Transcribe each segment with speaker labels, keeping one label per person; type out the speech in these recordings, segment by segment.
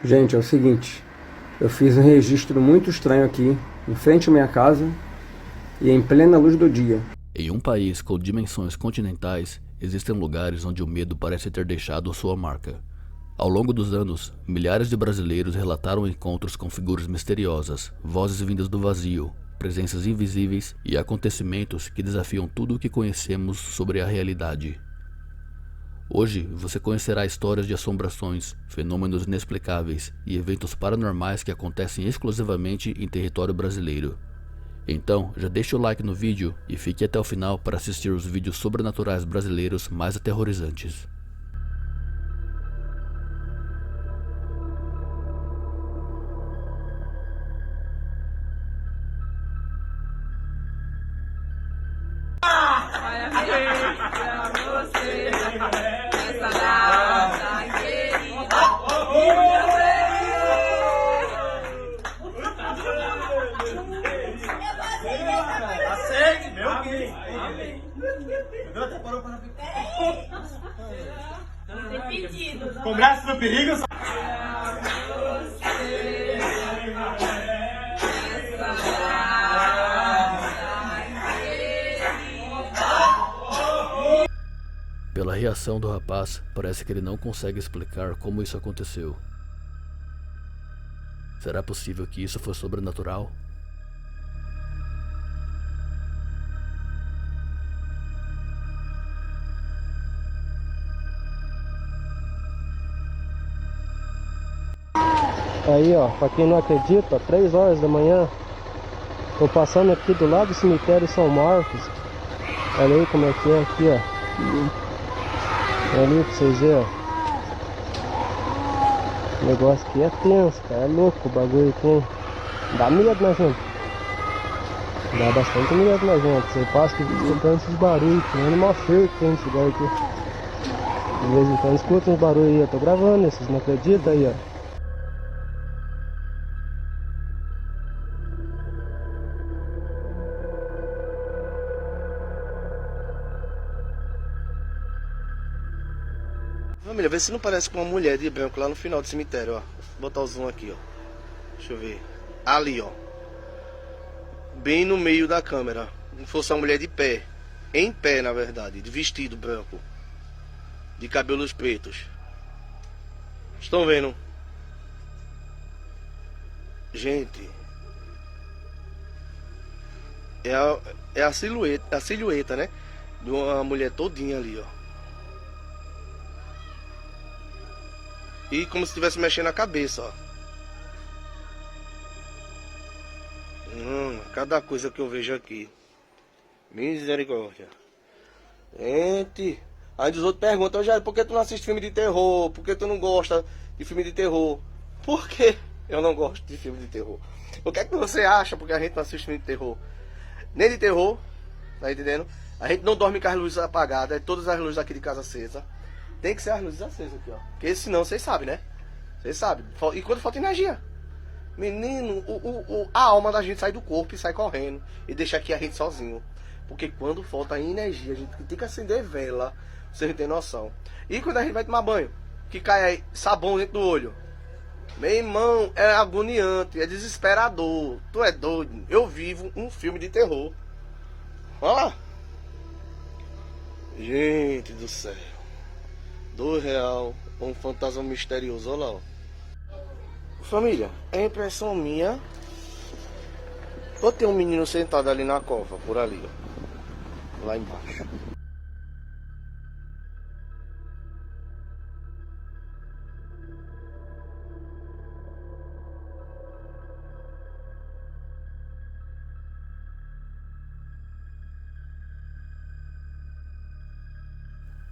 Speaker 1: Gente, é o seguinte, eu fiz um registro muito estranho aqui, em frente à minha casa e em plena luz do dia.
Speaker 2: Em um país com dimensões continentais, existem lugares onde o medo parece ter deixado sua marca. Ao longo dos anos, milhares de brasileiros relataram encontros com figuras misteriosas, vozes vindas do vazio, presenças invisíveis e acontecimentos que desafiam tudo o que conhecemos sobre a realidade. Hoje você conhecerá histórias de assombrações, fenômenos inexplicáveis e eventos paranormais que acontecem exclusivamente em território brasileiro. Então, já deixe o like no vídeo e fique até o final para assistir os vídeos sobrenaturais brasileiros mais aterrorizantes.
Speaker 3: Aceite, meu bem. Amém. Com braço no perigo.
Speaker 2: Pela reação do rapaz, parece que ele não consegue explicar como isso aconteceu. Será possível que isso foi sobrenatural?
Speaker 1: Aí ó, pra quem não acredita, 3 horas da manhã, tô passando aqui do lado do cemitério São Marcos. Olha aí como é que é aqui, ó. Olha ali pra vocês verem, ó. O negócio aqui é tenso, cara, é louco o bagulho aqui, hein? Dá medo na gente. Dá bastante medo na gente. Você passa que escutando esses barulhos, tem animal feio que tem nesse lugar aqui. De vez em quando escuta uns barulhos aí, eu tô gravando, vocês não acreditam aí, ó.
Speaker 4: Família, vê se não parece com uma mulher de branco lá no final do cemitério, ó. Vou botar o zoom aqui, ó. Deixa eu ver. Ali, ó. Bem no meio da câmera. Como se fosse uma mulher de pé. Em pé, na verdade. De vestido branco. De cabelos pretos. Estão vendo? Gente. É a silhueta, né? De uma mulher todinha ali, ó. E como se estivesse mexendo a cabeça, ó. Cada coisa que eu vejo aqui. Misericórdia. Gente. Aí os outros perguntam, Jair, por que tu não assiste filme de terror? Por que tu não gosta de filme de terror? Por que eu não gosto de filme de terror? O que é que você acha porque a gente não assiste filme de terror? Nem de terror, tá entendendo? A gente não dorme com as luzes apagadas, todas as luzes aqui de casa acesas. Tem que ser as luzes acesas aqui, ó. Porque senão, vocês sabem, né? Vocês sabem. E quando falta energia? Menino, a alma da gente sai do corpo e sai correndo. E deixa aqui a gente sozinho. Porque quando falta energia, a gente tem que acender vela. Vocês não tem noção. E quando a gente vai tomar banho, que cai aí sabão dentro do olho. Meu irmão, é agoniante, é desesperador. Tu é doido? Eu vivo um filme de terror. Olha lá. Gente do céu. R$2, um fantasma misterioso, olha lá, ó. Família, é impressão minha. Ou tem um menino sentado ali na cova, por ali, ó. Lá embaixo.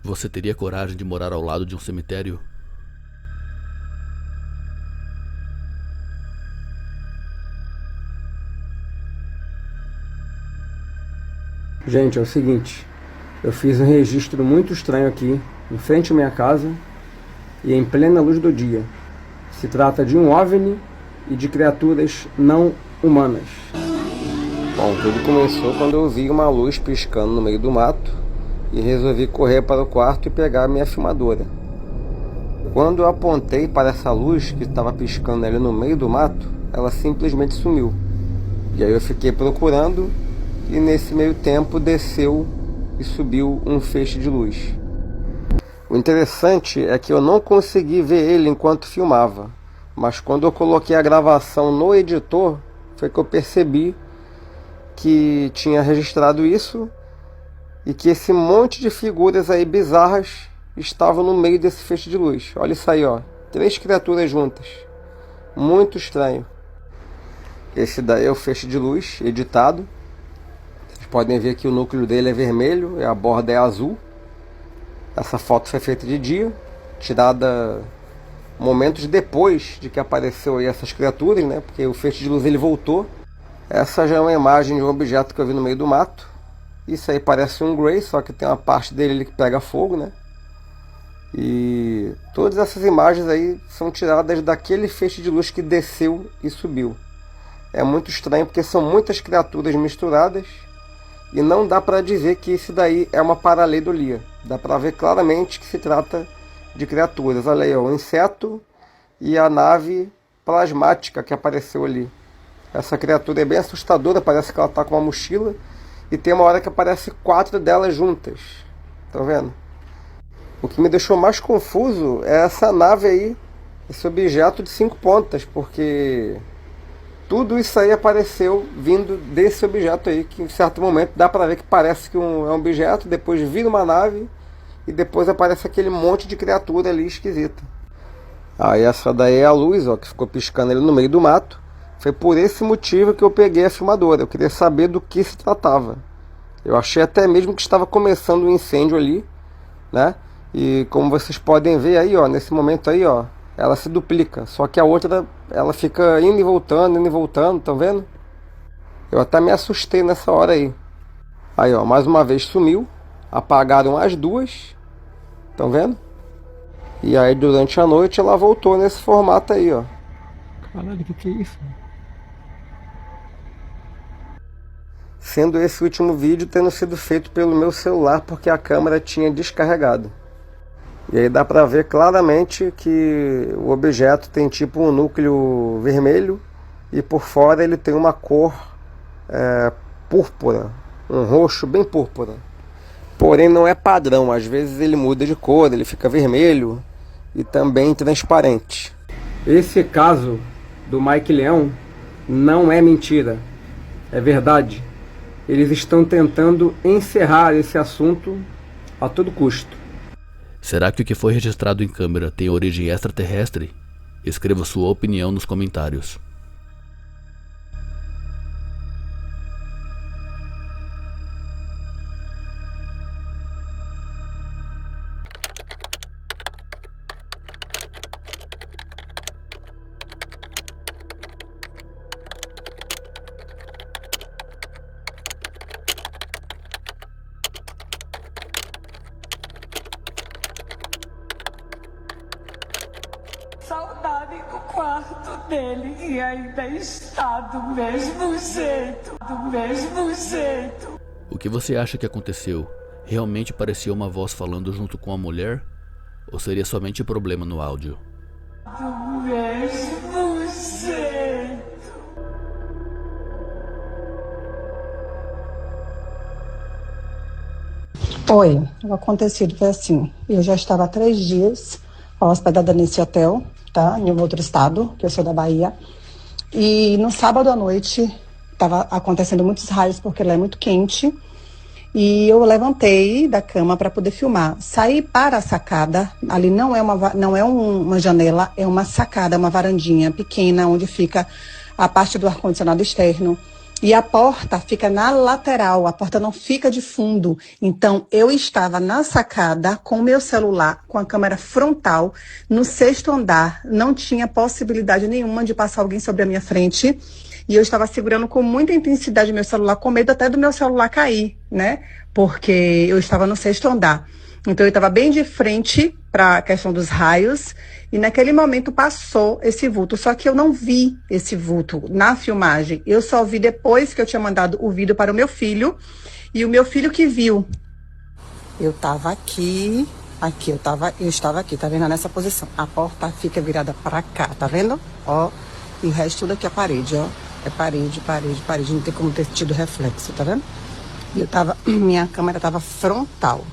Speaker 2: Você teria coragem de morar ao lado de um cemitério?
Speaker 1: Gente, é o seguinte, eu fiz um registro muito estranho aqui, em frente à minha casa e em plena luz do dia. Se trata de um OVNI e de criaturas não humanas. Bom, tudo começou quando eu vi uma luz piscando no meio do mato e resolvi correr para o quarto e pegar a minha filmadora. Quando eu apontei para essa luz que estava piscando ali no meio do mato, ela simplesmente sumiu. E aí eu fiquei procurando e nesse meio tempo desceu e subiu um feixe de luz. O interessante é que eu não consegui ver ele enquanto filmava, mas quando eu coloquei a gravação no editor, foi que eu percebi que tinha registrado isso e que esse monte de figuras aí bizarras estavam no meio desse feixe de luz. Olha isso aí, ó. 3 criaturas juntas. Muito estranho. Esse daí é o feixe de luz editado. Vocês podem ver que o núcleo dele é vermelho e a borda é azul. Essa foto foi feita de dia, tirada momentos depois de que apareceu aí essas criaturas, né? Porque o feixe de luz ele voltou. Essa já é uma imagem de um objeto que eu vi no meio do mato. Isso aí parece um Grey, só que tem uma parte dele que pega fogo, né? E todas essas imagens aí são tiradas daquele feixe de luz que desceu e subiu. É muito estranho porque são muitas criaturas misturadas e não dá para dizer que isso daí é uma paraleidolia. Dá para ver claramente que se trata de criaturas. Olha aí, ó, o inseto e a nave plasmática que apareceu ali. Essa criatura é bem assustadora, parece que ela está com uma mochila e tem uma hora que aparece 4 delas juntas. Estão vendo? O que me deixou mais confuso é essa nave aí, esse objeto de 5 pontas, porque tudo isso aí apareceu vindo desse objeto aí, que em certo momento dá pra ver que parece que é um objeto, depois vira uma nave e depois aparece aquele monte de criatura ali esquisita. Aí essa daí é a luz, ó, que ficou piscando ali no meio do mato. Foi por esse motivo que eu peguei a filmadora, eu queria saber do que se tratava. Eu achei até mesmo que estava começando um incêndio ali, né? E como vocês podem ver aí, ó, nesse momento aí, ó, ela se duplica. Só que a outra, ela fica indo e voltando, estão vendo? Eu até me assustei nessa hora aí. Aí, ó, mais uma vez sumiu. Apagaram as duas. Estão vendo? E aí durante a noite ela voltou nesse formato aí, ó. Caralho, o que é isso? Sendo esse último vídeo tendo sido feito pelo meu celular porque a câmera tinha descarregado. E aí dá pra ver claramente que o objeto tem tipo um núcleo vermelho e por fora ele tem uma cor púrpura, um roxo bem púrpura. Porém não é padrão, às vezes ele muda de cor, ele fica vermelho e também transparente. Esse caso do Mike Leão não é mentira, é verdade. Eles estão tentando encerrar esse assunto a todo custo.
Speaker 2: Será que o que foi registrado em câmera tem origem extraterrestre? Escreva sua opinião nos comentários.
Speaker 5: Saudade do quarto dele e ainda está do mesmo jeito,
Speaker 2: O que você acha que aconteceu? Realmente parecia uma voz falando junto com a mulher? Ou seria somente problema no áudio?
Speaker 5: do mesmo jeito.
Speaker 6: Oi, o acontecido foi assim, eu já estava há 3 dias hospedada nesse hotel, tá, em um outro estado, que eu sou da Bahia, e no sábado à noite estava acontecendo muitos raios, porque lá é muito quente, e eu levantei da cama para poder filmar. Saí para a sacada, ali não é uma janela, é uma sacada, uma varandinha pequena, onde fica a parte do ar-condicionado externo. E a porta fica na lateral, a porta não fica de fundo. Então, eu estava na sacada com o meu celular, com a câmera frontal, no 6º andar. Não tinha possibilidade nenhuma de passar alguém sobre a minha frente. E eu estava segurando com muita intensidade meu celular, com medo até do meu celular cair, né? Porque eu estava no 6º andar. Então, eu estava bem de frente para a questão dos raios. E naquele momento passou esse vulto. Só que eu não vi esse vulto na filmagem. Eu só vi depois que eu tinha mandado o vídeo para o meu filho. E o meu filho que viu. Eu estava aqui Aqui, eu estava aqui, tá vendo? Nessa posição. A porta fica virada pra cá, tá vendo? Ó, e o resto tudo aqui é parede, ó. É parede, parede, parede. Não tem como ter tido reflexo, tá vendo? E minha câmera tava frontal.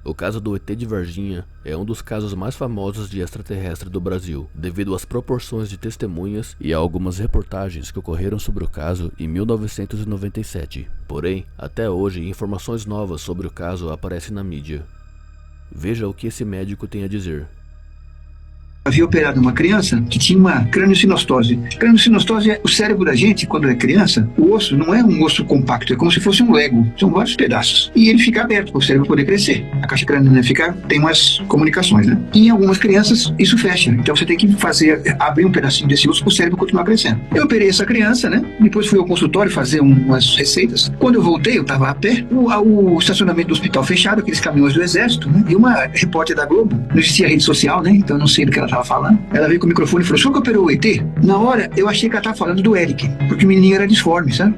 Speaker 2: O caso do ET de Varginha é um dos casos mais famosos de extraterrestre do Brasil, devido às proporções de testemunhas e a algumas reportagens que ocorreram sobre o caso em 1997. Porém, até hoje, informações novas sobre o caso aparecem na mídia. Veja o que esse médico tem a dizer.
Speaker 7: Havia operado uma criança que tinha uma craniosinostose. Craniosinostose é o cérebro da gente, quando é criança, o osso não é um osso compacto, é como se fosse um lego, são vários pedaços. E ele fica aberto para o cérebro poder crescer. A caixa craniana tem umas comunicações, né? E em algumas crianças isso fecha, então você tem que abrir um pedacinho desse osso para o cérebro continuar crescendo. Eu operei essa criança, né? Depois fui ao consultório fazer umas receitas. Quando eu voltei, eu estava a pé, o estacionamento do hospital fechado, aqueles caminhões do exército, né? E uma repórter da Globo, não existia rede social, né? Então eu não sei do que ela estava falando. Ela veio com o microfone e falou: o senhor que operou o ET? Na hora, eu achei que ela estava falando do Eric, porque o menininho era disforme, sabe?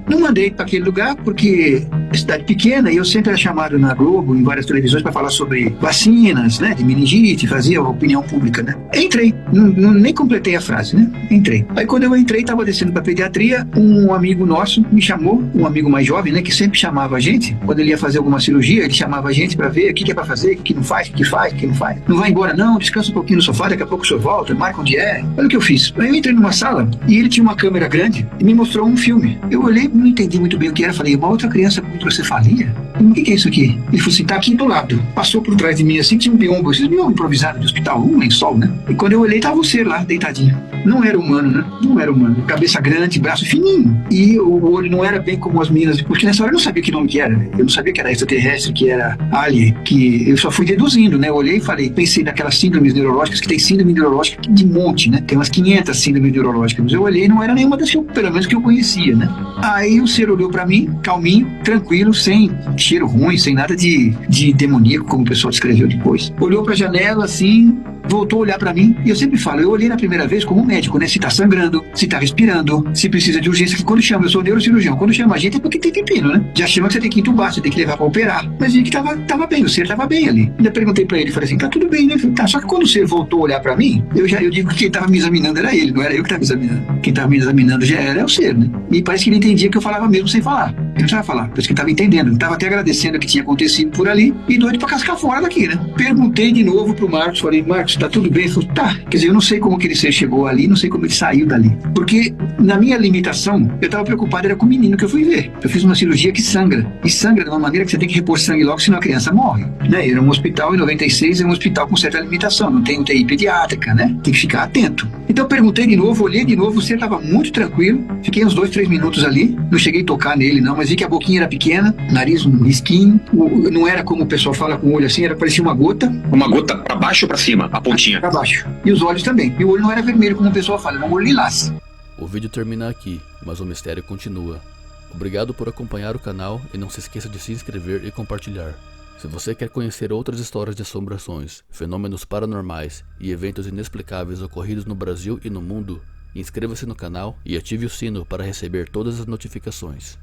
Speaker 7: Não mandei para aquele lugar porque é cidade pequena e eu sempre era chamado na Globo, em várias televisões, para falar sobre vacinas, né? De meningite, fazia opinião pública, né? Entrei, nem completei a frase, né? Entrei. Aí quando eu entrei, estava descendo para pediatria, um amigo nosso me chamou, um amigo mais jovem, né? Que sempre chamava a gente, quando ele ia fazer alguma cirurgia, ele chamava a gente para ver o que é para fazer, o que não faz, o que faz, o que não faz. Não vai embora não, descansa um pouquinho no sofá, daqui a pouco o senhor volta, marca onde é. Olha o que eu fiz. Aí eu entrei numa sala e ele tinha uma câmera grande e me mostrou um filme. Eu olhei, não entendi muito bem o que era, falei: uma outra criança com hidrocefalia? O que é isso aqui? Ele falou assim: tá aqui do lado. Passou por trás de mim assim, tinha um biombo, esses biombo improvisado de hospital, um lençol, né? E quando eu olhei, tava você lá, deitadinho. Não era humano, né? Não era humano. Cabeça grande, braço fininho. E o olho não era bem como as meninas, porque nessa hora eu não sabia que nome que era. Eu não sabia que era extraterrestre, que era alien, que eu só fui deduzindo, né? Eu olhei e falei, pensei naquelas síndromes neurológicas, que tem síndrome neurológica de monte, né? Tem umas 500 síndromes neurológicas. Mas eu olhei e não era nenhuma das que pelo menos que eu conhecia, né? Aí o ser olhou pra mim, calminho, tranquilo, sem cheiro ruim, sem nada de demoníaco, como o pessoal descreveu depois. Olhou pra janela assim, voltou a olhar pra mim, e eu sempre falo, eu olhei na primeira vez como um médico, né? Se tá sangrando, se tá respirando, se precisa de urgência, que quando chama, eu sou neurocirurgião, quando chama a gente é porque tem pepino, né? Já chama que você tem que entubar, você tem que levar pra operar. Mas vi que tava bem, o ser tava bem ali. Ainda perguntei pra ele, falei assim, tá tudo bem, né? Falei, tá, só que quando o ser voltou a olhar pra mim, eu digo que quem tava me examinando era ele, não era eu que tava me examinando. Quem tava me examinando já era o ser, né? E parece que ele entendia que eu falava mesmo sem falar. Ele não precisava falar, parece que ele tava entendendo. Ele tava até agradecendo o que tinha acontecido por ali e doido pra cascar fora daqui, né? Perguntei de novo pro Marcos, falei, Marcos, tá tudo bem? Ele falou, tá. Quer dizer, eu não sei como aquele ser chegou ali, não sei como ele saiu dali. Porque na minha limitação, eu tava preocupado, era com o menino que eu fui ver. Eu fiz uma cirurgia que sangra. E sangra de uma maneira que você tem que repor sangue logo, senão a criança morre. Né? Era um hospital, em 96, é um hospital com certa limitação. Não tem UTI pediátrica, né? Tem que ficar atento. Então eu perguntei de novo, olhei de novo, o ser tava muito tranquilo. Fiquei uns 2, 3 minutos ali. Não cheguei a tocar nele, não, mas vi que a boquinha era pequena, nariz um risquinho. Não era como o pessoal fala com o olho assim, parecia uma gota.
Speaker 8: Uma gota pra baixo ou pra cima? A pontinha?
Speaker 7: Pra baixo. E os olhos também. E o olho não era vermelho, como o pessoal fala, era um olho lilás.
Speaker 2: O vídeo termina aqui, mas o mistério continua. Obrigado por acompanhar o canal e não se esqueça de se inscrever e compartilhar. Se você quer conhecer outras histórias de assombrações, fenômenos paranormais e eventos inexplicáveis ocorridos no Brasil e no mundo, inscreva-se no canal e ative o sino para receber todas as notificações.